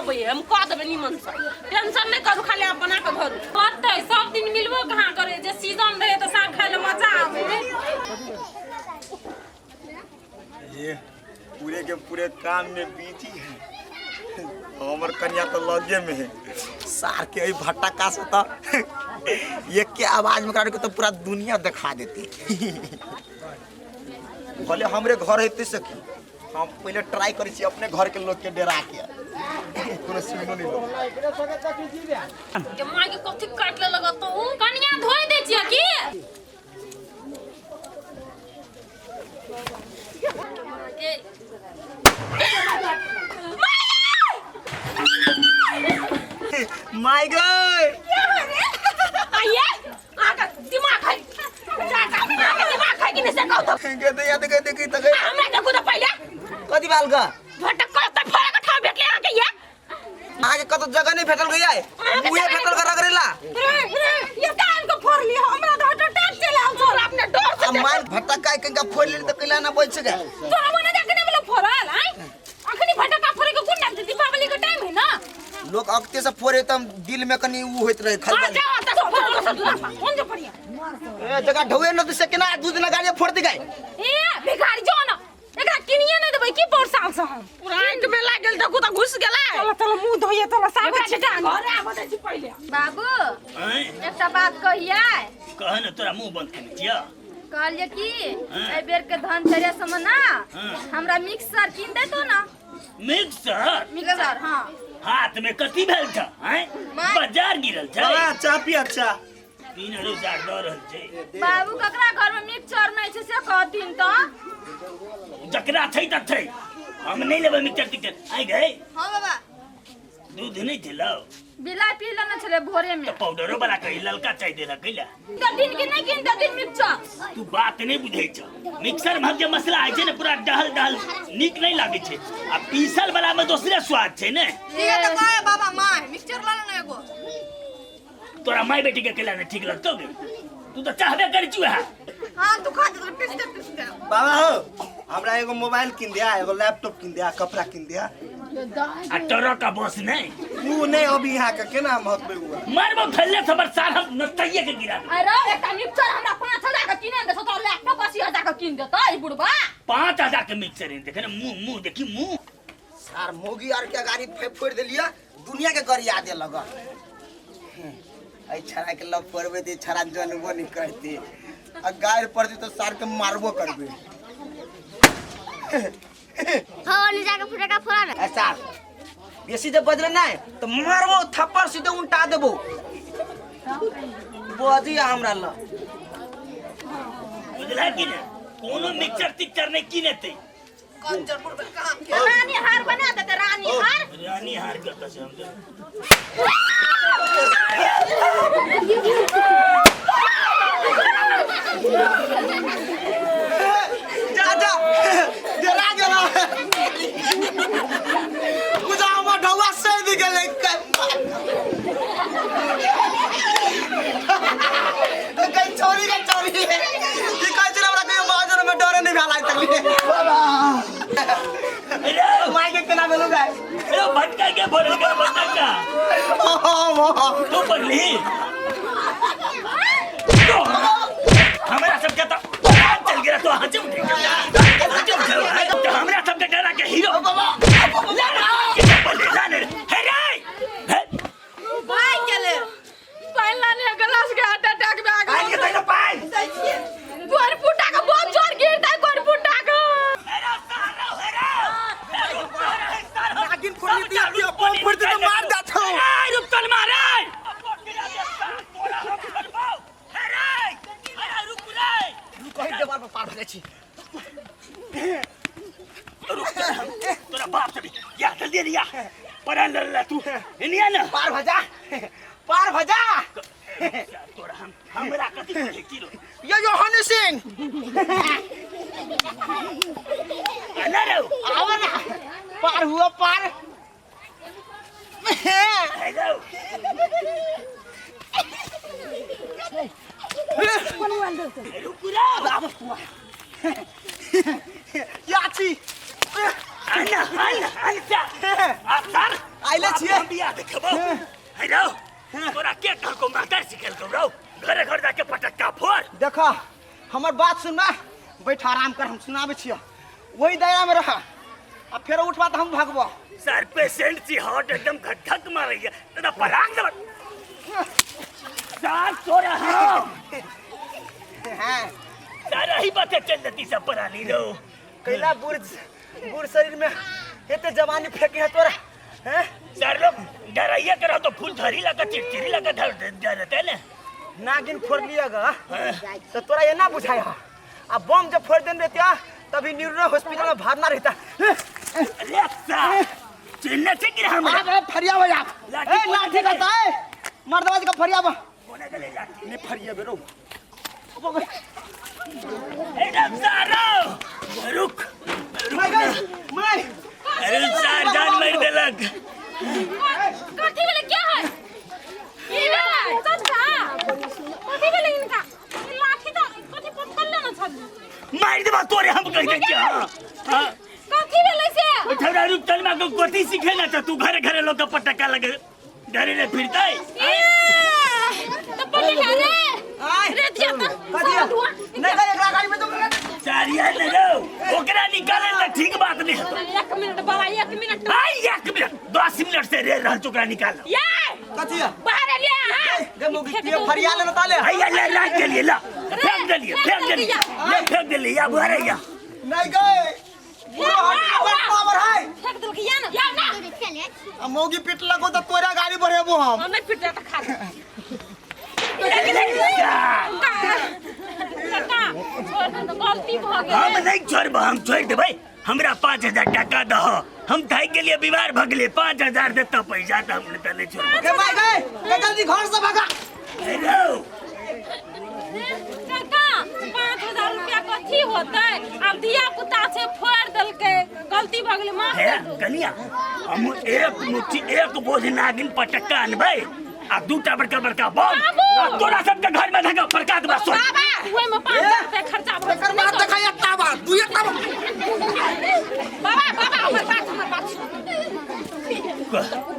देबे हम कह देबे निमन से टेंशन नहीं करू खाली आप बना के धरू करते सब दिन मिलबो कहां करे जे सीजन रहे तो साग खाए ले मजा आवे ये पूरे के पूरे काम में बिजी है हमर कन्या तो लगे में है सार के ई भट्टा का से तो ये के आवाज में काट के तो पूरा दुनिया दिखा देती भले हमरे घर हेते सकी हम पहले ट्राई करी छी अपने घर के लोग के डरा के कोनो सुनो नहीं लो के मां के कथि काट ले लगा तो कन्या धोई दे छिया की माय गॉड आये आका दिमाग है जाता दिमाग है कि नहीं से कहतो कहते याद कहते की तक हमरा देखो तो पहले कथि बाल का भटक करता फड़ा का ठा भेटले आके ये आगे कतो जगह नहीं भेटल गया है मुहे भेटल कर रगरेला ये कान को फोड़ लिया हमरा तो टैक्स चला छोड़ अपने डोर से मार भट्टा काय कनका फोड़ ले तो कइला ना बच गए तोरा मने जाके ने बोला फोड़ल है अखनी भटका फोड़े के कोन नाम दीपावली का टाइम है ना लोग अक्ते से फोड़े त दिल में कनी उ होइत रहे खलबल कौन जो पड़िया ए जगह ढोए न तो से केना दूध ना गाड़ी फोड़ दी गए ए भिखारी जो ना एकरा किनिए नहीं देबै की पर साल से हम पुरांट में लागल देखू त घुस गेला चल चल मुंह धोइए चल साग छिटा घरे आबे छी पहिले बाबू एकटा बात कहिए कह न तोरा मुंह बंद कर दिया कहलिए कि ए बेर के धनतेरस में ना हमरा मिक्सर किन दे तो ना मिक्सर हां हाथ में कथी भेल छ हैं बाजार गिरल छ अच्छा पी अच्छा 3000 दर रहल छै बाबू ककरा घर में मिक्सर नहीं छै से कहथिन तो जकरा छै त छै हम नहीं लेबै मिक्सर टिकट आई गए हां बाबा दूध नहीं थिलो बिलाई पी लेना छले भोरे में तो पाउडरो वाला कही ललका चाय देला कैला तो दिन के नहीं किन दिन मिक्सर तू बात नहीं बुझै छ मिक्सर में जे मसला आइ छै ने पूरा डहल डहल नीक नहीं लागे छै आ पीसल वाला में दूसरे स्वाद छै ने ये तो कहे बाबा मां मिक्सर ला लेना एगो तोरा माई बेटी के केला नहीं ठीक लगतो गे तू तो चाहबे कर छु है हां तू खा दे पिस्ते बाबा हो हमरा एगो मोबाइल किन दिया एगो लैपटॉप किन दिया कपड़ा किन दिया आ तोरा का बस नहीं तू नहीं अभी यहाँ का केना महत्व हुआ मारबो फैले खबर सार हम नतइए के गिरा अरे एकटा मिक्सर हमरा 5000 का किने दे तो लैपटॉप 80000 का किन देता ई बुढ़बा 5000 के मिक्सर देखे ना मुंह देखी मुंह सार मोगी और के गाड़ी फोड़ देलिया दुनिया के गरिया दे लगा आई छरा के लग पड़बे ते छरा जनबो नहीं करते आ गायर पड़ती तो सार के मारबो करबे हां ले जाके फुटका फोड़ा ना ऐसा बेसी जब बजले ना तो मारबो थप्पड़ सीधे उल्टा देबो बजी हमरा ल बुझला कि ना कोनो मिक्सर टिक्सर नहीं किनेते कंचरपुर में काम के रानी हार बना देते रानी हार करता से हम जा जरा जरा बुझाओ मा ढवा से दी गेले कई छोरी की कहै छै हमरा के बाजार में डरे नहीं भालाई तकली बाबा अरे माई के केना भेलु गाय अरे भटका के बोल के भटका तो पगली हमरा सब के तो चल गिरा तो हाथ उठे तो हमरा सब के डरा के हीरो बाबा भाई चले पहला ने ग्लास के हार्ट अटैक में आ गया आई के तो पाई गोर फुटा का बहुत जोर गिरता है गोर फुटा का अरे सारा नागिन खोली दिया अपन फुट के मार देता हूं रुक चल मारे कहीं देवाल पर पार गई छी तोरा बाप से या जल्दी लिया परा लल्ला तू इनिया ना पार भजा तोरा हमरा कथि के किलो ये हनी सिंह आना रे आवा ना पार हुआ पार हेलो रुकुरा बाबा याची आना आना आना आइले छिए हम बिया देखबो हेलो तोरा के कहल को मास्टर सिखल को रौ घरे घर जाके पटक्का फोड़ देखा हमर बात सुनना बैठ आराम कर हम सुनाबे छिए वही दायरा में रहा आ फिर उठबा त हम भागबो सर पेशेंट सी हार्ट एकदम धक मारैया तदा पराग दब साथ सो रहा हां सारा ही बातें चल देती सब परानी रो कैला बुढ़ शरीर में एते जवानी फेंके है तोरा हैं सर लोग डराइया करा तो फूल धरी लगा चिड़चिड़ी लगा धर देते ना नागिन फोड़ लियागा तो तोरा ये ना बुझाया अब बम जब फोड़ देन रहता तभी न्यूरो हॉस्पिटल में भरना रहता लेफ्सा चिन्ह से गिरा हम अरे फरिया भैया ए लाठी करता है मर्दवाज का फरिया बा कोने गले लाठी ने फरिया बेरो ए डॉक्टर रुक मैं अरे सर जान मार देलक कथी भेलै क्या है ई भेलै चाचा कथी भेलै इनका ई लाठी तो कथी पकड़ लेना छ मार देबा तोरे हम कह के क्या हां कथी भेलै से थोड़ा रुक चल मा को कोती सीखे ना तो तू घरे घरे लोग का पटका लगे डरे रे फिरतै तो पकड़ रे रे दिया तो नहीं गए एकरा गाड़ी में तो सारिया ले लो ओकरा निकाले ला ठीक बात नहीं है एक minute Baba 1 minute I 1 minute 10 minute से रे रहल चुका निकाल ये कथिया बाहर ले हां दे मोगी के फरिया ले ताले आई ले रात के लिए ला फेंक दे लिए ले फेंक दे लिए या बाहर या नहीं गए पूरा हट पावर है फेंक दल के या ना मोगी पिट लगो तो तोरा गाड़ी बढ़ेबो हम नहीं पिटे तो खा गलती भ गेल हम नहीं छोड़ब हम छोड़ देबै हमरा 5000 टका दह हम थाई के लिए बीमार भगले 5000 देता पैसा त हम नहीं छोड़ के भाई गए जल्दी घर से भागा हेलो काका 5000 रुपया कथी होतै अब दिया पुता से फोड़ देल के गलती भ गेलै माफ है कर दो कनिया हम एक मुट्ठी एक बोझ नागिन पटक्का अनबै आ दूटा बड़का बम तोरा सब के घर में धगा प्रकाश बा सो बाबा ओए में 5000 रुपया खर्चा भ एकर बात देखा एकटा बात तू एकटा बाबा हमर बात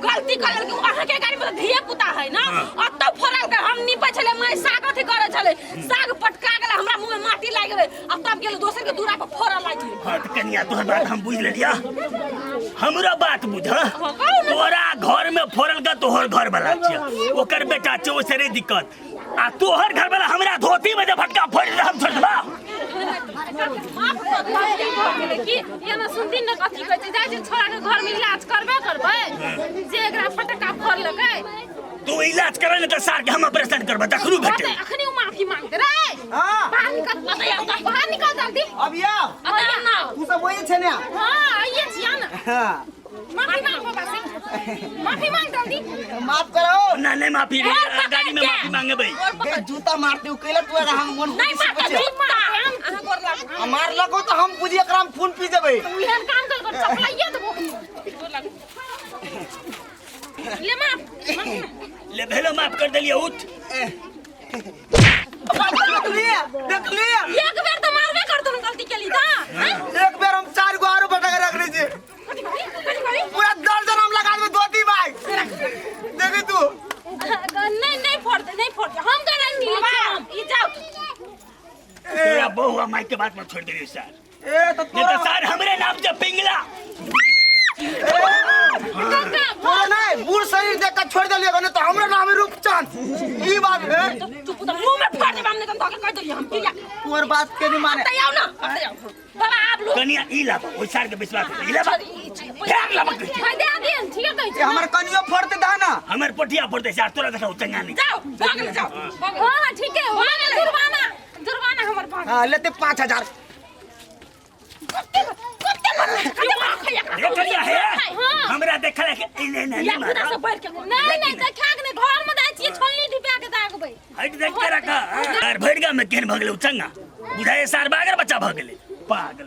गलती कर के अहाँ के गाड़ी में धिया पुता है ना अत फोड़ल के हम निपै छले मैं साग अथी करे छले साग पटका गेल हमरा मुंह में माटी लाग गेल अब तब गेल दोसर के दूरा पर फोड़ा लाग गेल हां त कनिया तोहर बात हम बुझ लेलिया हमरा बात बुझ तोरा घर में फोड़ल का तोहर घर वाला छिय ओकर बेटा छै ओसे रे दिक्कत आ तोहर घर वाला हमरा धोती में जे फटका फोड़ दे हम छोड़ देबा माफ कर दे कि ये ना सुन दिन न कथी कहै छै जाय छै छोरा के घर में इलाज करबे करबै जे एकरा फटका फोड़ लगे तू इलाज करे न त सार के हम ऑपरेशन करबा तखरू भेटे अखनी माफी मांग रे हां बाहर निकल बाहर निकल जल्दी अब या अब ना तू सब वही छे ने हां आइए छिया ना हां माफी मांग बाबा से माफी मांग जल्दी माफ करो ना नहीं माफी गाड़ी में माफी मांगे भाई के जूता मारते हो कैला तू हम मन नहीं मारता जूता हम अहाँ कर ला मार लगो तो हम बुझिए एकरा में खून पी देबै उहेन काम कर चपलाइए देबो ले माफ ले भेलो माफ कर देलिए उठ देख लिया एक बेर तो मारबे कर तू गलती केली था एक बेर हम 4 गो आरो बटा के रख लीजिए पूरा दर्जन हम लगा देबे धोती भाई देखी तू नहीं फोड़ दे हम गारंटी ले हम ई जाओ तेरा बहुआ माई के बात में छोड़ दे सर ए तो ये तो सर हमरे नाम से पिंगला तोरा नहीं बूढ़ शरीर देख के छोड़ देलिए नहीं तो हमरा नाम है रूपचंद ई बात है तू पुता मुंह में फाड़ दे हमने तो कह दिया हम किया तोर बात के नहीं माने आओ ना बाबा आप लोग कनिया ई ला ओ सर के विश्वास ई ला फेंक ला बक हां दे दे ठीक है ये हमर कनियो फोड़ते दा ना हमर पोटिया फोड़ते सर तोरा देखा चंगा नहीं जाओ भाग ले जाओ हां ठीक है हो गया जुर्माना हमर भाग हां लेते 5000 ये कनिया है हमरा देखा के नहीं या खुदा से बैठ के नहीं देखा के घर में दाई छिए छोलनी ढिपा के दागबै हट देख के रखा यार भड़गा में केन भगले चंगा बुझाए सार बागर बच्चा भगले पागल